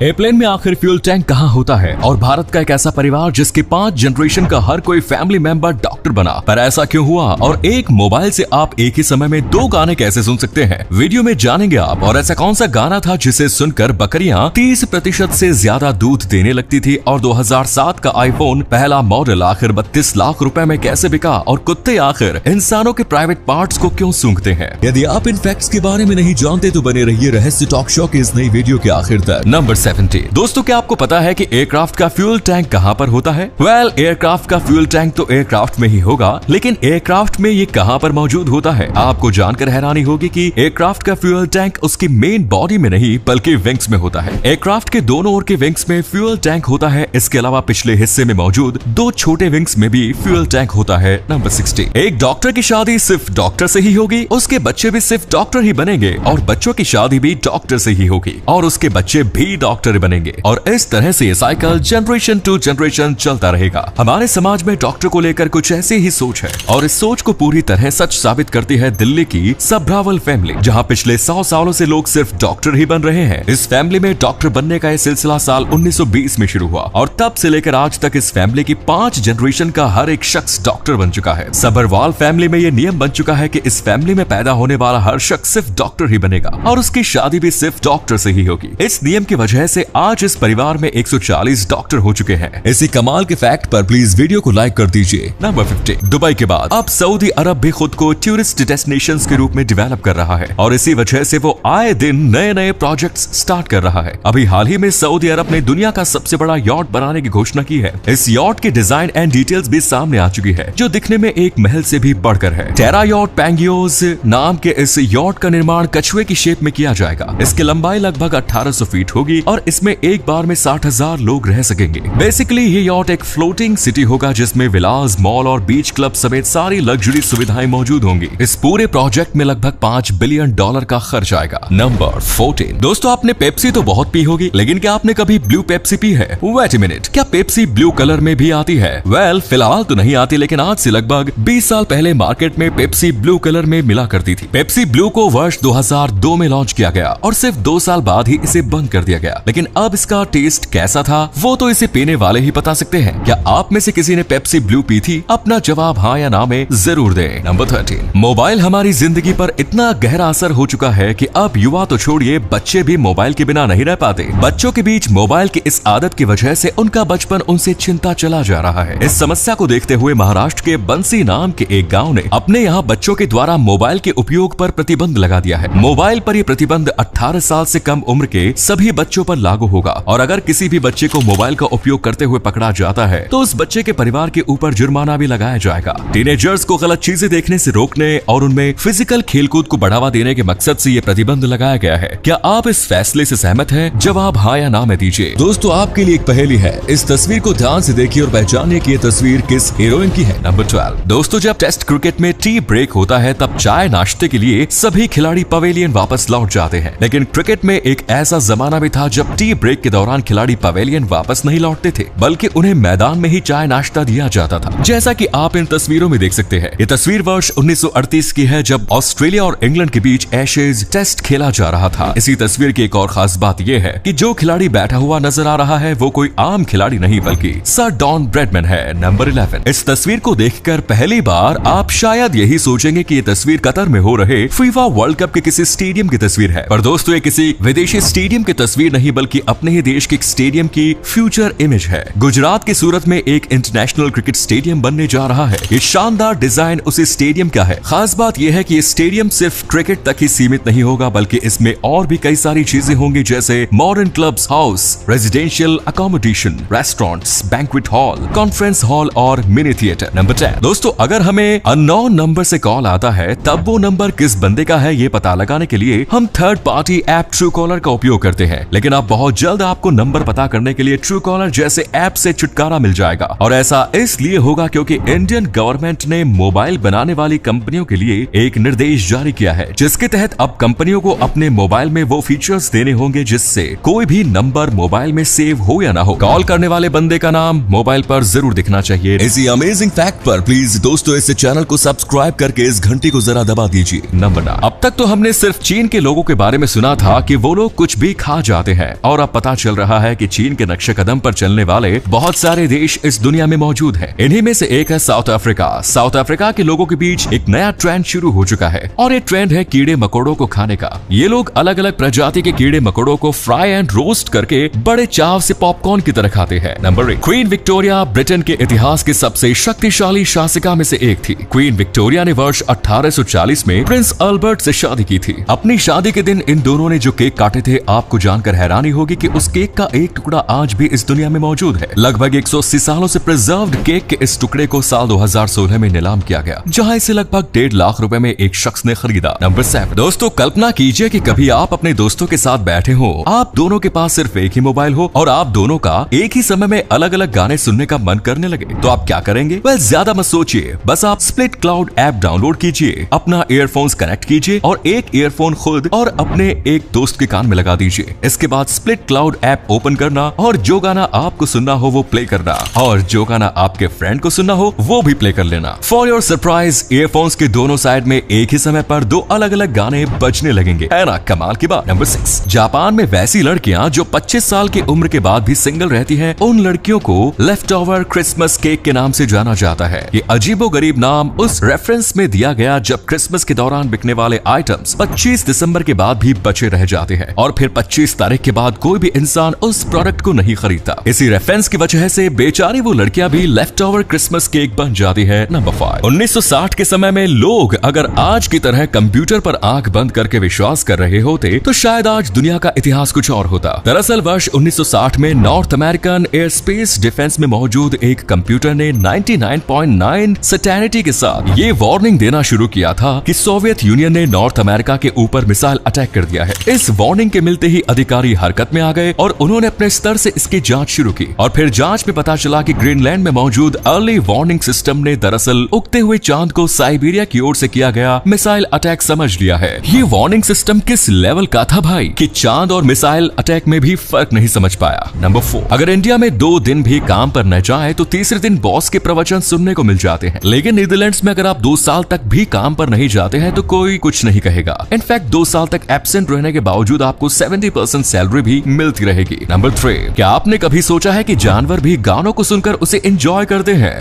Airplane में आखिर fuel tank कहाँ होता है और भारत का एक ऐसा परिवार जिसके 5 जनरेशन का हर कोई फैमिली मेंबर डॉक्टर बना, पर ऐसा क्यों हुआ और एक मोबाइल से आप एक ही समय में 2 गाने कैसे सुन सकते हैं, वीडियो में जानेंगे आप। और ऐसा कौन सा गाना था जिसे सुनकर बकरियां 30% से ज्यादा दूध देने लगती थी, और 2007 का आईफोन पहला मॉडल आखिर 32 लाख रुपए में कैसे बिका, और कुत्ते आखिर इंसानों के प्राइवेट पार्ट्स को क्यों सूंघते हैं। यदि आप इन फैक्ट्स के बारे में नहीं जानते तो बने रहिए रहस्य टॉक शो के इस नई वीडियो के आखिर तक। नंबर 70। दोस्तों, क्या आपको पता है कि एयरक्राफ्ट का फ्यूल टैंक कहां पर होता है? वेल, एयरक्राफ्ट का फ्यूल टैंक तो एयरक्राफ्ट में ही होगा, लेकिन एयरक्राफ्ट में ये कहां पर मौजूद होता है? आपको जानकर हैरानी होगी कि एयरक्राफ्ट का फ्यूल टैंक उसकी मेन बॉडी में नहीं बल्कि विंग्स में होता है। एयरक्राफ्ट के दोनों ओर के विंग्स में फ्यूल टैंक होता है। इसके अलावा पिछले हिस्से में मौजूद 2 छोटे विंग्स में भी फ्यूल टैंक होता है। नंबर 60। एक डॉक्टर की शादी सिर्फ डॉक्टर से ही होगी, उसके बच्चे भी सिर्फ डॉक्टर ही बनेंगे, और बच्चों की शादी भी डॉक्टर से ही होगी और उसके बच्चे भी डॉक्टर बनेंगे, और इस तरह से ये साइकिल जनरेशन टू जनरेशन चलता रहेगा। हमारे समाज में डॉक्टर को लेकर कुछ ऐसी ही सोच है, और इस सोच को पूरी तरह सच साबित करती है दिल्ली की सब्रावल फैमिली, जहां पिछले 100 सालों से लोग सिर्फ डॉक्टर ही बन रहे हैं। इस फैमिली में डॉक्टर बनने का ये सिलसिला साल 1920 में शुरू हुआ, और तब से लेकर आज तक इस फैमिली की 5 जनरेशन का हर एक शख्स डॉक्टर बन चुका है। सब्रावल फैमिली में ये नियम बन चुका है कि इस फैमिली में पैदा होने वाला हर शख्स सिर्फ डॉक्टर ही बनेगा, और उसकी शादी भी सिर्फ डॉक्टर से ही होगी। इस नियम की वजह से आज इस परिवार में 140 डॉक्टर हो चुके हैं। इसी कमाल के फैक्ट पर प्लीज वीडियो को लाइक कर दीजिए। नंबर 50। दुबई के बाद अब सऊदी अरब भी खुद को टूरिस्ट डेस्टिनेशंस के रूप में डेवलप कर रहा है, और इसी वजह से वो आए दिन नए नए प्रोजेक्ट्स स्टार्ट कर रहा है। अभी हाल ही में सऊदी अरब ने दुनिया का सबसे बड़ा यॉट बनाने की घोषणा की है। इस यॉट की डिजाइन एंड डिटेल्स भी सामने आ चुकी है, जो दिखने में एक महल से भी बढ़कर है। टेरा यॉट पैंगियोस नाम के इस यॉट का निर्माण कछुए की शेप में किया जाएगा। इसकी लंबाई लगभग 1800 फीट होगी, और इसमें एक बार में 60,000 लोग रह सकेंगे। बेसिकली ये यॉट एक फ्लोटिंग सिटी होगा, जिसमें विलास, मॉल और बीच क्लब समेत सारी लग्जरी सुविधाएं मौजूद होंगी। इस पूरे प्रोजेक्ट में लगभग $5 बिलियन का खर्च आएगा। नंबर 14। दोस्तों, आपने पेप्सी तो बहुत पी होगी, लेकिन क्या आपने कभी ब्लू पेप्सी पी है? वेट अ मिनट, क्या पेप्सी ब्लू कलर में भी आती है? वेल, फिलहाल तो नहीं आती, लेकिन आज से लगभग 20 साल पहले मार्केट में पेप्सी ब्लू कलर में मिला करती थी। पेप्सी ब्लू को वर्ष 2002 में लॉन्च किया गया, और सिर्फ 2 साल बाद ही इसे बंद कर दिया गया। लेकिन अब इसका टेस्ट कैसा था वो तो इसे पीने वाले ही बता सकते हैं। क्या आप में से किसी ने पेप्सी ब्लू पी थी? अपना जवाब हाँ या ना में जरूर दें। नंबर 13। मोबाइल हमारी जिंदगी पर इतना गहरा असर हो चुका है कि अब युवा तो छोड़िए, बच्चे भी मोबाइल के बिना नहीं रह पाते। बच्चों के बीच मोबाइल की इस आदत की वजह से उनका बचपन उनसे छिनता चला जा रहा है। इस समस्या को देखते हुए महाराष्ट्र के बंसी नाम के एक गाँव ने अपने यहाँ बच्चों के द्वारा मोबाइल के उपयोग पर प्रतिबंध लगा दिया है। मोबाइल पर यह प्रतिबंध 18 साल से कम उम्र के सभी बच्चों पर लागू होगा, और अगर किसी भी बच्चे को मोबाइल का उपयोग करते हुए पकड़ा जाता है तो उस बच्चे के परिवार के ऊपर जुर्माना भी लगाया जाएगा। टीनेजर्स को गलत चीजें देखने से रोकने और उनमें फिजिकल खेलकूद को बढ़ावा देने के मकसद से ये प्रतिबंध लगाया गया है। क्या आप इस फैसले से सहमत हैं? जवाब हाँ या ना में दीजिए। दोस्तों, आपके लिए एक पहेली है। इस तस्वीर को ध्यान से देखिए और पहचानिए कि ये तस्वीर किस हीरोइन की है। नंबर 12। दोस्तों, जब टेस्ट क्रिकेट में टी ब्रेक होता है तब चाय नाश्ते के लिए सभी खिलाड़ी पवेलियन वापस लौट जाते हैं, लेकिन क्रिकेट में एक ऐसा जमाना भी था जब टी ब्रेक के दौरान खिलाड़ी पवेलियन वापस नहीं लौटते थे, बल्कि उन्हें मैदान में ही चाय नाश्ता दिया जाता था, जैसा कि आप इन तस्वीरों में देख सकते हैं। ये तस्वीर वर्ष 1938 की है, जब ऑस्ट्रेलिया और इंग्लैंड के बीच एशेज टेस्ट खेला जा रहा था। इसी तस्वीर की एक और खास बात यह है कि जो खिलाड़ी बैठा हुआ नजर आ रहा है वो कोई आम खिलाड़ी नहीं बल्कि सर डॉन ब्रैडमैन है। नंबर 11। इस तस्वीर को देखकर पहली बार आप शायद यही सोचेंगे कि ये तस्वीर कतर में हो रहे फीफा वर्ल्ड कप के किसी स्टेडियम की तस्वीर है, पर दोस्तों ये किसी विदेशी स्टेडियम की तस्वीर नहीं बल्कि अपने ही देश के स्टेडियम की फ्यूचर इमेज है। गुजरात की सूरत में एक इंटरनेशनल क्रिकेट स्टेडियम बनने जा रहा है। ये शानदार डिजाइन उसी स्टेडियम का है। खास बात यह है कि ये स्टेडियम सिर्फ क्रिकेट तक ही सीमित नहीं होगा, बल्कि इसमें और भी कई सारी चीजें होंगी, जैसे modern clubs house, residential accommodation, restaurants, banquet hall, conference hall और मिनी थिएटर। नंबर 10। दोस्तों, अगर हमें अननोन नंबर से कॉल आता है तब वो नंबर किस बंदे का है ये पता लगाने के लिए हम third party app true collar का उपयोग करते हैं, लेकिन अब बहुत जल्द आपको नंबर पता करने के लिए ट्रू कॉलर जैसे ऐप से छुटकारा मिल जाएगा, और ऐसा इसलिए होगा क्योंकि इंडियन गवर्नमेंट ने मोबाइल बनाने वाली कंपनियों के लिए एक निर्देश जारी किया है, जिसके तहत अब कंपनियों को अपने मोबाइल में वो फीचर्स देने होंगे जिससे कोई भी नंबर मोबाइल में सेव हो या ना हो, कॉल करने वाले बंदे का नाम मोबाइल पर जरूर दिखना चाहिए। इसी अमेजिंग फैक्ट पर प्लीज दोस्तों इस चैनल को सब्सक्राइब करके इस घंटी को जरा दबा दीजिए। नंबर 9। अब तक तो हमने सिर्फ चीन के लोगों के बारे में सुना था कि वो लोग कुछ भी खा जाते हैं, हैं और अब पता चल रहा है कि चीन के नक्शे कदम पर चलने वाले बहुत सारे देश इस दुनिया में मौजूद हैं। इन्हीं में से एक है साउथ अफ्रीका। साउथ अफ्रीका के लोगों के बीच एक नया ट्रेंड शुरू हो चुका है और ये ट्रेंड है कीड़े मकोड़ों को खाने का। ये लोग अलग अलग प्रजाति के कीड़े मकोड़ों को फ्राई एंड रोस्ट करके बड़े चाव से पॉपकॉर्न की तरह खाते हैं। नंबर 1, क्वीन विक्टोरिया ब्रिटेन के इतिहास की सबसे शक्तिशाली शासिका में से एक थी। क्वीन विक्टोरिया ने वर्ष 1840 में प्रिंस अल्बर्ट से शादी की थी। अपनी शादी के दिन इन दोनों ने जो केक काटे थे, आपको जानकर हैरानी होगी कि उस केक का एक टुकड़ा आज भी इस दुनिया में मौजूद है। लगभग 180 सालों से प्रिजर्व्ड केक के इस टुकड़े को साल 2016 में नीलाम किया गया, जहां इसे लगभग 1.5 लाख रुपए में एक शख्स ने खरीदा। नंबर 7, दोस्तों कल्पना कीजिए कि कभी आप अपने दोस्तों के साथ बैठे हो, आप दोनों के पास सिर्फ एक ही मोबाइल हो और आप दोनों का एक ही समय में अलग अलग गाने सुनने का मन करने लगे, तो आप क्या करेंगे? ज्यादा मत सोचिए, बस आप स्प्लिट क्लाउड ऐप डाउनलोड कीजिए, अपना ईयरफोन्स कनेक्ट कीजिए और एक ईयरफोन खुद और अपने एक दोस्त के कान में लगा दीजिए। इसके बाद स्प्लिट क्लाउड ऐप ओपन करना और जो गाना आपको सुनना हो वो प्ले करना और जो गाना आपके फ्रेंड को सुनना हो वो भी प्ले कर लेना। फॉर योर सरप्राइज, ईयरफोन्स के दोनों साइड में एक ही समय पर 2 अलग अलग गाने बजने लगेंगे। है ना कमाल की बात। नंबर 6, जापान में वैसी लड़कियां जो 25 साल की उम्र के बाद भी सिंगल रहती हैं, उन लड़कियों को लेफ्ट ओवर क्रिसमस केक के नाम से जाना जाता है। ये अजीबोगरीब नाम उस रेफरेंस में दिया गया जब क्रिसमस के दौरान बिकने वाले आइटम्स 25 दिसंबर के बाद भी बचे रह जाते हैं और फिर 25 तारीख के बाद कोई भी इंसान उस प्रोडक्ट को नहीं खरीदता। इसी रेफरेंस की वजह से बेचारी वो लड़कियां भी लेफ्ट ओवर क्रिसमस केक बन जाती है। नंबर 5, 1960 के समय में लोग अगर आज की तरह कंप्यूटर पर आंख बंद करके विश्वास कर रहे होते तो शायद आज दुनिया का इतिहास कुछ और होता। दरअसल वर्ष 1960 में north American air space defence में मौजूद एक कंप्यूटर ने 99.9 सर्टेनिटी के साथ ये वार्निंग देना शुरू किया था कि सोवियत यूनियन ने नॉर्थ अमेरिका के ऊपर मिसाइल अटैक कर दिया है। इस वार्निंग के मिलते ही अधिकारी हरकत में आ गए और उन्होंने अपने स्तर से इसकी जांच शुरू की और फिर जांच में पता चला कि ग्रीनलैंड में मौजूद अर्ली वार्निंग सिस्टम ने दरअसल उगते हुए चांद को साइबेरिया की ओर से किया गया मिसाइल अटैक समझ लिया है। ये वार्निंग सिस्टम किस लेवल का था भाई कि चांद और मिसाइल अटैक में भी फर्क नहीं समझ पाया। नंबर 4, अगर इंडिया में 2 दिन भी काम पर न जाए तो तीसरे दिन बॉस के प्रवचन सुनने को मिल जाते हैं, लेकिन नीदरलैंड्स में अगर आप 2 साल तक भी काम पर नहीं जाते हैं तो कोई कुछ नहीं कहेगा। इनफैक्ट 2 साल तक एब्सेंट रहने के बावजूद आपको 70% सैलरी भी मिलती रहेगी। नंबर 3, क्या आपने कभी सोचा है कि जानवर भी गानों को सुनकर उसे एंजॉय करते हैं?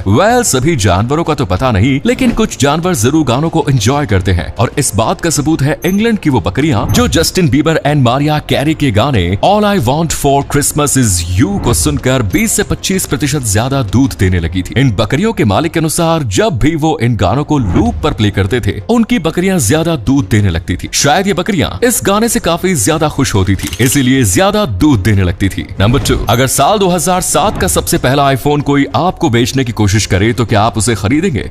सभी जानवरों का तो पता नहीं, लेकिन कुछ जानवर जरूर गानों को एंजॉय करते हैं और इस बात का सबूत है इंग्लैंड की वो बकरियां जो Justin Bieber and Maria carry के गाने all I want for Christmas is you को सुनकर 20 से 25% ज्यादा दूध देने लगी थी। इन बकरियों के मालिक के अनुसार जब भी वो इन गानों को लूप पर प्ले करते थे उनकी बकरियां ज्यादा दूध देने लगती थी। शायद ये बकरियां इस गाने से काफी ज्यादा खुश होती थी, इसीलिए ज्यादा दूध देने लगती थी। नंबर 2, अगर साल 2007 का सबसे पहला आईफोन कोई आपको बेचने की कोशिश करे तो क्या आप उसे खरीदेंगे?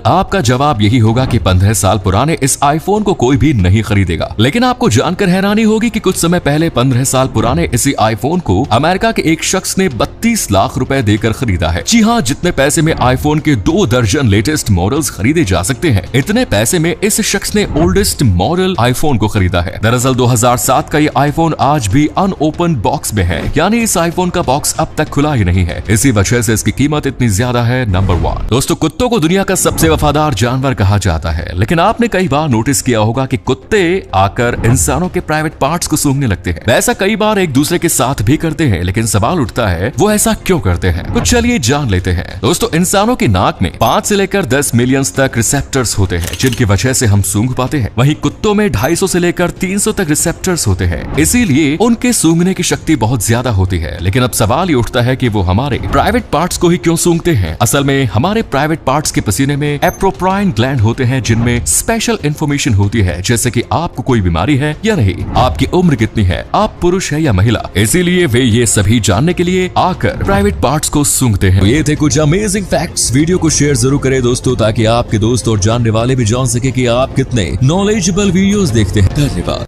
आपका जवाब यही होगा कि 15 साल पुराने इस आईफोन को कोई भी नहीं खरीदेगा। लेकिन आपको जानकर हैरानी होगी कि कुछ समय पहले 15 साल पुराने इसी आईफोन को अमेरिका के एक शख्स ने 32 लाख रुपए देकर खरीदा है। जी हाँ, जितने पैसे में आईफोन के 2 दर्जन लेटेस्ट मॉडल्स खरीदे जा सकते हैं, इतने पैसे में इस शख्स ने ओल्डेस्ट मॉडल आईफोन को खरीदा है। दरअसल 2007 का ये आईफोन आज भी अनओपन बॉक्स में है, यानी इस आईफोन का बॉक्स अब तक खुला ही नहीं है। इसी वजह से इसकी कीमत इतनी ज्यादा है। नंबर 1, दोस्तों कुत्तों को दुनिया का सबसे वफादार जानवर कहा जाता है, लेकिन आपने कई बार नोटिस किया होगा कि कुत्ते आकर इंसानों के प्राइवेट पार्ट्स को सूंघने लगते हैं। ऐसा कई बार एक दूसरे के साथ भी करते हैं, लेकिन सवाल उठता है वो ऐसा क्यों करते हैं? तो चलिए जान लेते हैं। दोस्तों इंसानों की नाक में 5 से लेकर 10 मिलियन तक रिसेप्टर्स होते हैं, जिनकी वजह से हम सूंघ पाते हैं। वहीं कुत्तों में 250 से लेकर 300 तक रिसेप्टर्स होते हैं, इसीलिए उनके सूंघने की शक्ति बहुत ज्यादा होती है। लेकिन अब सवाल ये उठता है कि वो हमारे प्राइवेट पार्ट्स को ही क्यों सूंघते हैं? असल में हमारे प्राइवेट पार्ट्स के पसीने में एप्रोप्राइन ग्लैंड होते हैं, जिनमें स्पेशल इंफॉर्मेशन होती है, जैसे कि आपको कोई बीमारी है या नहीं, आपकी उम्र कितनी है, आप पुरुष है या महिला। इसीलिए वे ये सभी जानने के लिए आकर प्राइवेट पार्ट्स को सूंघते हैं। ये थे कुछ अमेजिंग फैक्ट्स। वीडियो को शेयर जरूर करें दोस्तों, ताकि आपके दोस्त और जानने वाले भी जान सके कि आप कितने नॉलेजेबल वीडियोस देखते हैं। धन्यवाद।